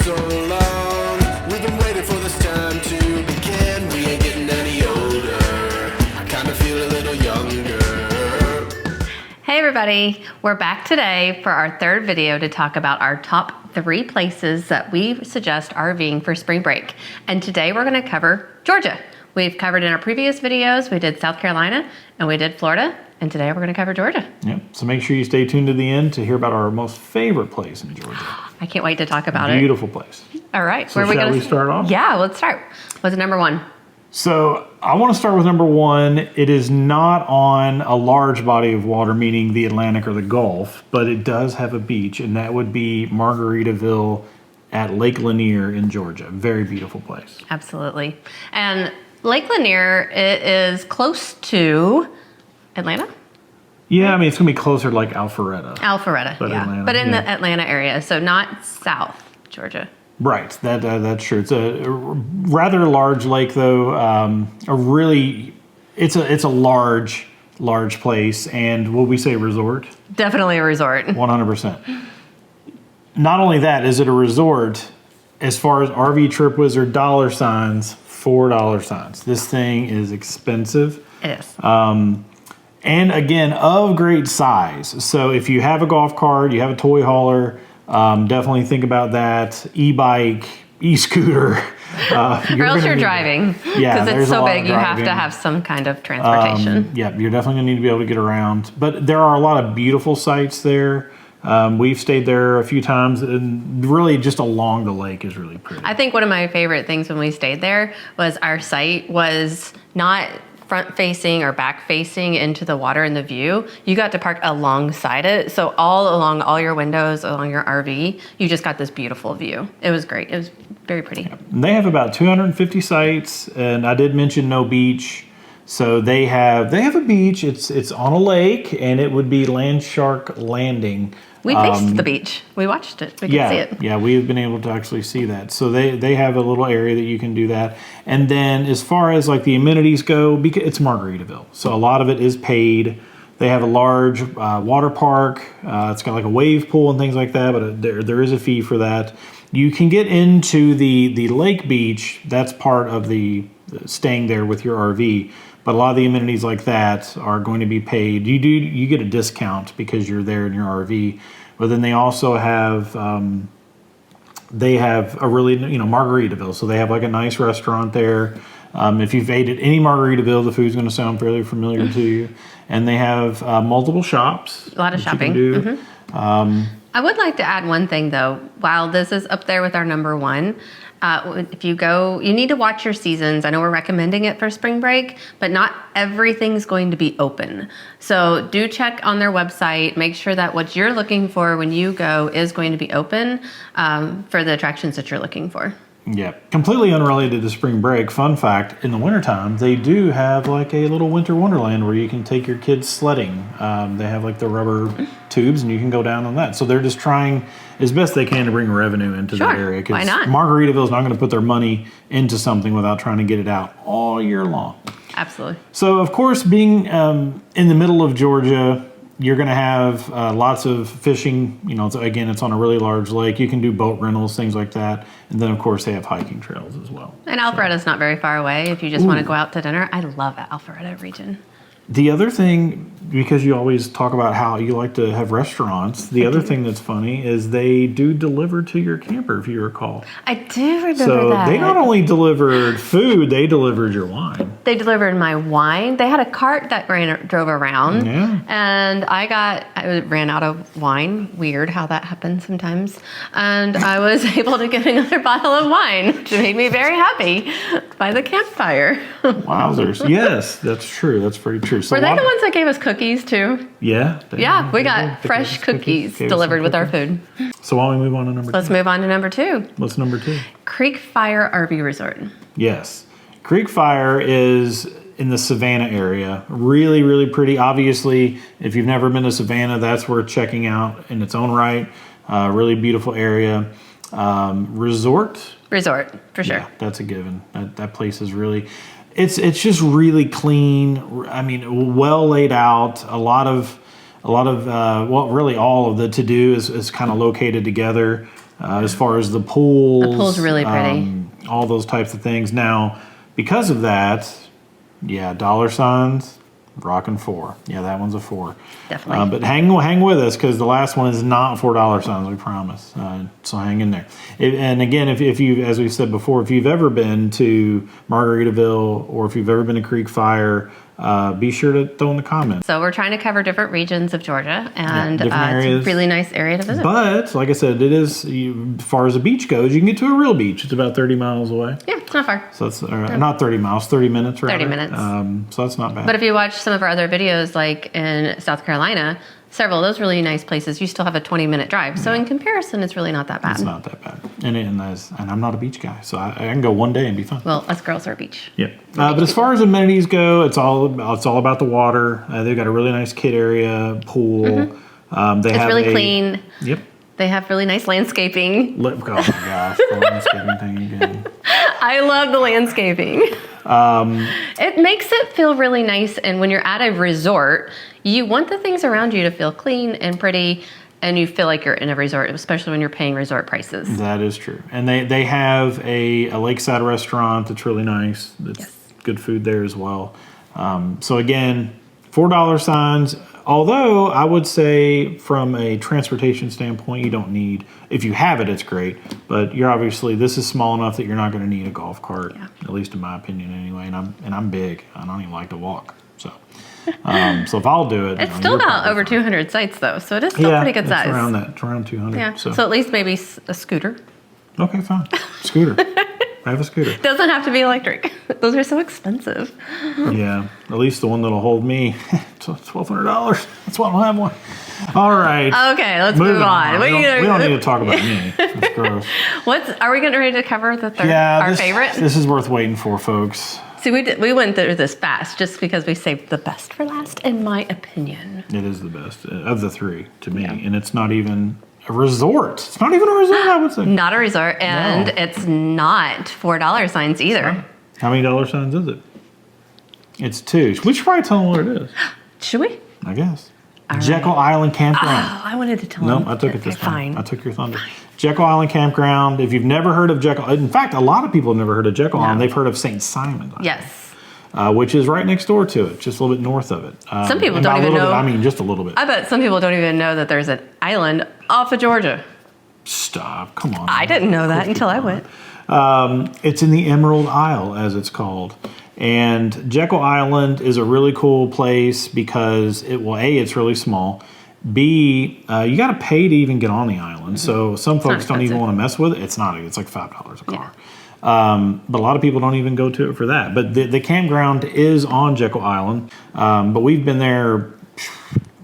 so long. We've been waiting for this time to begin. We ain't getting any older. I kind of feel a little younger. Hey everybody, we're back today for our third video to talk about our top 3 places that we suggest RVing for spring break. And today we're going to cover Georgia. We've covered in our previous videos, we did South Carolina and we did Florida. And today we're going to cover Georgia. Yep. So make sure you stay tuned to the end to hear about our most favorite place in Georgia. I can't wait to talk about it. Beautiful place. All right. So shall we start off? Yeah, let's start. What's number 1? So I want to start with number 1. It is not on a large body of water, meaning the Atlantic or the Gulf, but it does have a beach, and that would be Margaritaville at Lake Lanier in Georgia. Very beautiful place. Absolutely. And Lake Lanier, it is close to Atlanta? Yeah, I mean, it's going to be closer to like Alpharetta. Alpharetta, yeah. Atlanta, but in the Atlanta area, so not South Georgia. Right, that's true. It's a rather large lake, though. It's a large place, and what we say resort? Definitely a resort. 100%. Not only that, is it a resort? As far as RV Trip Wizard dollar signs, $4 signs. This thing is expensive. It is. And again, of great size. So if you have a golf cart, you have a toy hauler, definitely think about that. E-bike, e-scooter. Or else you're driving. Yeah, because it's so big, you have to have some kind of transportation. Yeah, you're definitely going to need to be able to get around. But there are a lot of beautiful sites there. We've stayed there a few times, and really just along the lake is really pretty. I think one of my favorite things when we stayed there was our site was not front facing or back facing into the water and the view. You got to park alongside it. So all along all your windows, along your RV, you just got this beautiful view. It was great. It was very pretty. And they have about 250 sites, and I did mention no beach. So they have a beach. It's on a lake, and it would be Land Shark Landing. We faced the beach. We watched it. We could see it. Yeah, we've been able to actually see that. So they have a little area that you can do that. And then as far as like the amenities go, because it's Margaritaville, so a lot of it is paid. They have a large water park. It's got like a wave pool and things like that, but there is a fee for that. You can get into the lake beach. That's part of the staying there with your RV. But a lot of the amenities like that are going to be paid. You get a discount because you're there in your RV. But then they also have a really, Margaritaville. So they have like a nice restaurant there. If you've ate at any Margaritaville, the food's going to sound fairly familiar to you. And they have multiple shops. A lot of shopping. I would like to add one thing though. While this is up there with our number 1, if you go, you need to watch your seasons. I know we're recommending it for spring break, but not everything's going to be open. So do check on their website. Make sure that what you're looking for when you go is going to be open for the attractions that you're looking for. Yeah, completely unrelated to spring break. Fun fact, in the wintertime, they do have like a little winter wonderland where you can take your kids sledding. They have like the rubber tubes and you can go down on that. So they're just trying as best they can to bring revenue into the area. Why not? Margaritaville is not going to put their money into something without trying to get it out all year long. Absolutely. So of course, being in the middle of Georgia, you're going to have lots of fishing. It's on a really large lake. You can do boat rentals, things like that. And then, of course, they have hiking trails as well. And Alpharetta's not very far away if you just want to go out to dinner. I love the Alpharetta region. The other thing, because you always talk about how you like to have restaurants, the other thing that's funny is they do deliver to your camper, if you recall. I do remember that. So they not only delivered food, they delivered your wine. They delivered my wine. They had a cart that drove around. Yeah. And I ran out of wine. Weird how that happens sometimes. And I was able to get another bottle of wine, which made me very happy by the campfire. Wowzers. Yes, that's true. That's very true. So were they the ones that gave us cookies too? Yeah. Yeah, we got fresh cookies delivered with our food. So why don't we move on to number 2? Let's move on to number 2. What's number 2? CreekFire RV Resort. Yes. CreekFire is in the Savannah area. Really, really pretty. Obviously, if you've never been to Savannah, that's worth checking out in its own right. Really beautiful area. Resort, for sure. Yeah, that's a given. That place is really... It's just really clean. I mean, well laid out. A lot of really all of the to-do is kind of located together. As far as the pools. The pool's really pretty. All those types of things. Now, because of that, yeah, dollar signs, rocking 4. Yeah, that one's a 4. Definitely. But hang with us because the last one is not $4 signs, we promise. So hang in there. And again, if you, as we've said before, if you've ever been to Margaritaville or if you've ever been to CreekFire, be sure to throw in the comments. So we're trying to cover different regions of Georgia, and different it's areas. a really nice area to visit. But like I said, it is, as far as the beach goes, you can get to a real beach. It's about 30 miles away. Yeah, it's not far. So that's not 30 miles, 30 minutes, rather. 30 minutes. So that's not bad. But if you watch some of our other videos, like in South Carolina, several of those really nice places, you still have a 20-minute drive. So in comparison, it's really not that bad. It's not that bad. And I'm not a beach guy, so I can go one day and be fine. Well, us girls are beach. Yep. But as far as amenities go, it's all about the water. They've got a really nice kid area, pool. It's really clean. Yep. They have really nice landscaping. Oh my gosh, the landscaping thing again. I love the landscaping. It makes it feel really nice, and when you're at a resort, you want the things around you to feel clean and pretty, and you feel like you're in a resort, especially when you're paying resort prices. That is true. And they have a lakeside restaurant that's really nice. That's good food there as well. So again, $4 signs. Although I would say from a transportation standpoint, you don't need, if you have it, it's great. But you're obviously, this is small enough that you're not going to need a golf cart, at least in my opinion anyway. And I'm big. I don't even like to walk. So if I'll do it. It's still about over 200 sites though, so it is still pretty good size. It's around 200. Yeah, so at least maybe a scooter. Okay, fine. Scooter. I have a scooter. Doesn't have to be electric. Those are so expensive. Yeah, at least the one that'll hold me. It's $1,200. That's why I don't have one. All right. Okay, let's move on. We don't need to talk about me. That's gross. Are we getting ready to cover the third? Our favorite? This is worth waiting for, folks. See, we went through this fast just because we saved the best for last, in my opinion. It is the best of the three to me, and it's not even a resort. It's not even a resort, I would say. Not a resort, and it's not $4 signs either. How many dollar signs is it? It's 2. We should probably tell them what it is. Should we? I guess. All Jekyll Island Campground. Oh, I wanted to tell them. No, I took it this time. Fine. I took your thunder. Jekyll Island Campground. If you've never heard of Jekyll, in fact, a lot of people have never heard of Jekyll Island. They've heard of St. Simon's Island. Yes. Which is right next door to it, just a little bit north of it. Some people don't even know. I mean, just a little bit. I bet some people don't even know that there's an island off of Georgia. Stop. Come on. I didn't know that until I went. It's in the Emerald Isle, as it's called. And Jekyll Island is a really cool place because it's really small. B, you got to pay to even get on the island. So some folks don't even want to mess with it. It's not. It's like $5 a car. But a lot of people don't even go to it for that. But the campground is on Jekyll Island. But we've been there,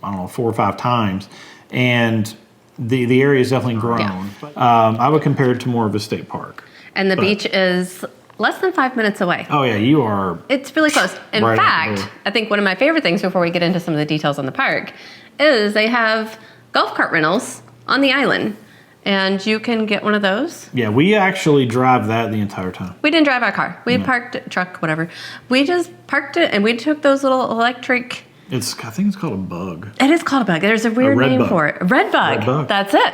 I don't know, 4 or 5 times. And the area is definitely grown. Yeah. I would compare it to more of a state park. And the beach is less than 5 minutes away. Oh, yeah, you are. It's really close. In fact, I think one of my favorite things before we get into some of the details on the park is they have golf cart rentals on the island. And you can get one of those. Yeah, we actually drive that the entire time. We didn't drive our car. We parked truck, whatever. We just parked it and we took those little electric. I think it's called a bug. It is called a bug. There's a weird name for it. Red bug. That's it.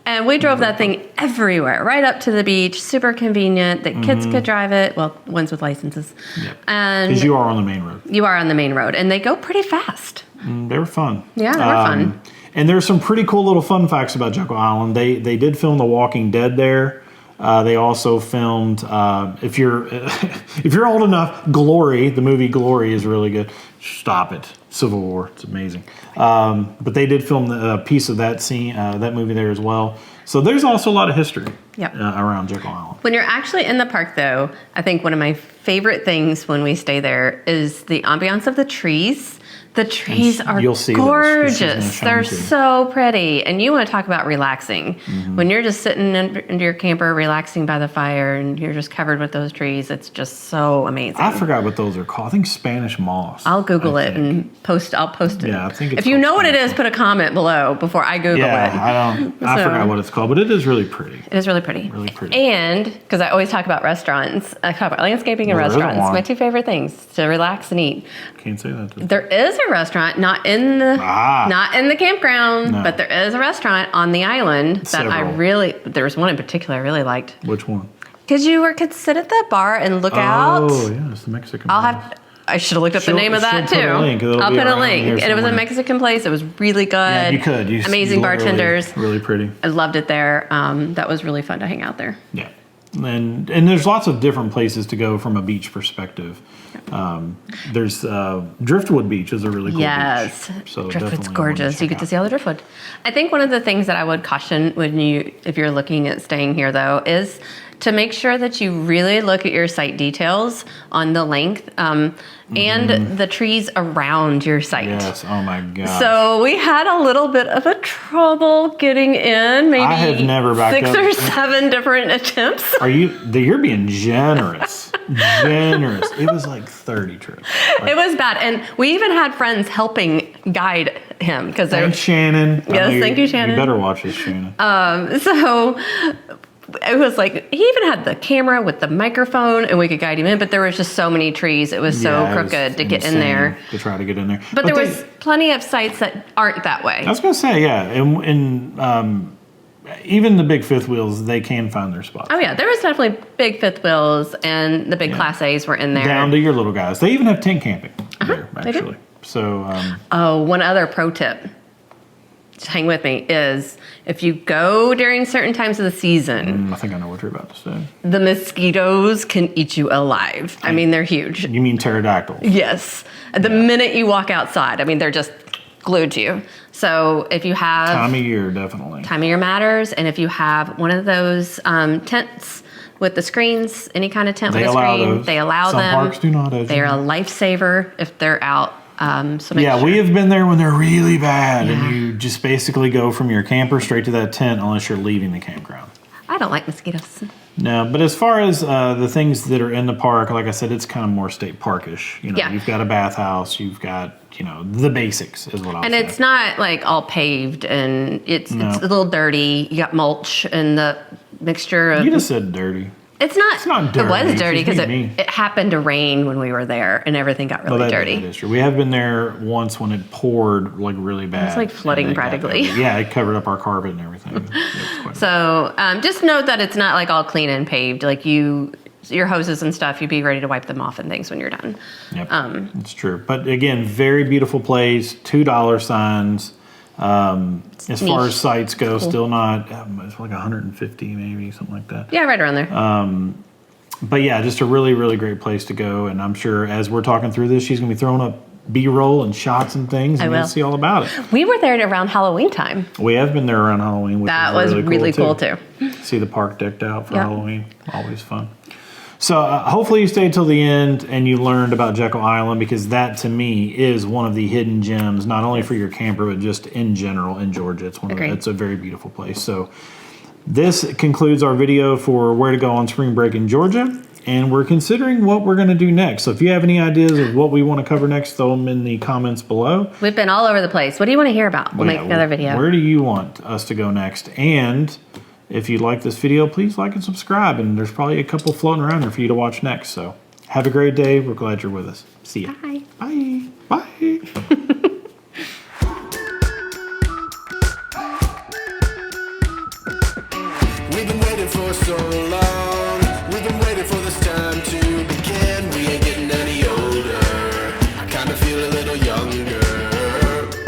And we drove that thing everywhere, right up to the beach. Super convenient. The kids could drive it. Well, ones with licenses. Yep. Because you are on the main road. You are on the main road. And they go pretty fast. They were fun. Yeah, they were fun. And there's some pretty cool little fun facts about Jekyll Island. They did film The Walking Dead there. They also filmed, if you're old enough, Glory, the movie Glory is really good. Stop it. Civil War, it's amazing. But they did film a piece of that scene, that movie there as well. So there's also a lot of history around Jekyll Island. When you're actually in the park, though, I think one of my favorite things when we stay there is the ambiance of the trees. The trees are gorgeous. They're so pretty. And you want to talk about relaxing. When you're just sitting in your camper, relaxing by the fire, and you're just covered with those trees, it's just so amazing. I forgot what those are called. I think Spanish moss. I'll Google it and I'll post it. Yeah, I think it's if you know what it is, put a comment below before I Google it. I forgot what it's called, but it is really pretty. It is really pretty. Really pretty. And, because I always talk about restaurants, I talk about landscaping and restaurants. My 2 favorite things to relax and eat. Can't say that. There is to a restaurant, not in the campground, No. but there is a restaurant on the island that there was one in particular I really liked. Which one? Because you could sit at the bar and look out. Oh, yeah, it's the Mexican. I should have looked up the name of that too. I'll put a link. And it was a Mexican place. It was really good. Yeah, you could. Amazing bartenders. Really pretty. I loved it there. That was really fun to hang out there. Yeah. And there's lots of different places to go from a beach perspective. There's Driftwood Beach is a really cool beach. So Driftwood's gorgeous. You get to see all the driftwood. I think one of the things that I would caution if you're looking at staying here though is to make sure that you really look at your site details on the length and the trees around your site. Yes. Oh my God. So we had a little bit of a trouble getting in. Maybe I have never backed 6 or 7 different attempts. You're being generous. Generous. It was like 30 trips. It was bad. And we even had friends helping guide him. Thanks, Shannon. Yes, thank you, Shannon. You better watch this, Shannon. So it was like, he even had the camera with the microphone and we could guide him in, but there was just so many trees. It was so crooked to get in there. To try to get in there. But there was plenty of sites that aren't that way. I was going to say, yeah. And even the big fifth wheels, they can find their spots. Oh, yeah. There was definitely big fifth wheels and the big Class A's were in there. Down to your little guys. They even have tent camping there, actually. So, one other pro tip. Just hang with me, is if you go during certain times of the season, I think I know what you're about to say. the mosquitoes can eat you alive. I mean, they're huge. You mean pterodactyls? Yes. The minute you walk outside, I mean, they're just glued to you. So if you have... Time of year, definitely. Time of year matters. And if you have one of those tents with the screens, any kind of tent with a screen, they allow them. Some parks do not. They're a lifesaver if they're out. So we have been there when they're really bad, and you just basically go from your camper straight to that tent unless you're leaving the campground. I don't like mosquitoes. No, but as far as the things that are in the park, like I said, it's kind of more state parkish. You've got a bathhouse, you've got the basics is what I'll say. And it's not like all paved, and it's a little dirty. You got mulch and the mixture of. You just said dirty. It's not dirty. It was dirty because it happened to rain when we were there, and everything got really dirty. That is true. We have been there once when it poured like really bad. It was like flooding practically. Yeah, it covered up our carpet and everything. So just note that it's not like all clean and paved. Like your hoses and stuff, you'd be ready to wipe them off and things when you're done. Yep, it's true. But again, very beautiful place. $2 signs. As far as sites go, still not. It's like 150 maybe, something like that. Yeah, right around there. But yeah, just a really, really great place to go. And I'm sure as we're talking through this, she's going to be throwing up B-roll and shots and things, and you'll see all about it. We were there around Halloween time. We have been there around Halloween, which was really cool too. See the park decked out for Halloween. Always fun. So hopefully you stayed till the end and you learned about Jekyll Island, because that to me is one of the hidden gems, not only for your camper, but just in general in Georgia. It's a very beautiful place. So this concludes our video for where to go on spring break in Georgia. And we're considering what we're going to do next. So if you have any ideas of what we want to cover next, throw them in the comments below. We've been all over the place. What do you want to hear about? We'll make another video. Where do you want us to go next? And if you like this video, please like and subscribe. And there's probably a couple floating around there for you to watch next. So have a great day. We're glad you're with us. See ya. Bye. Bye. Bye.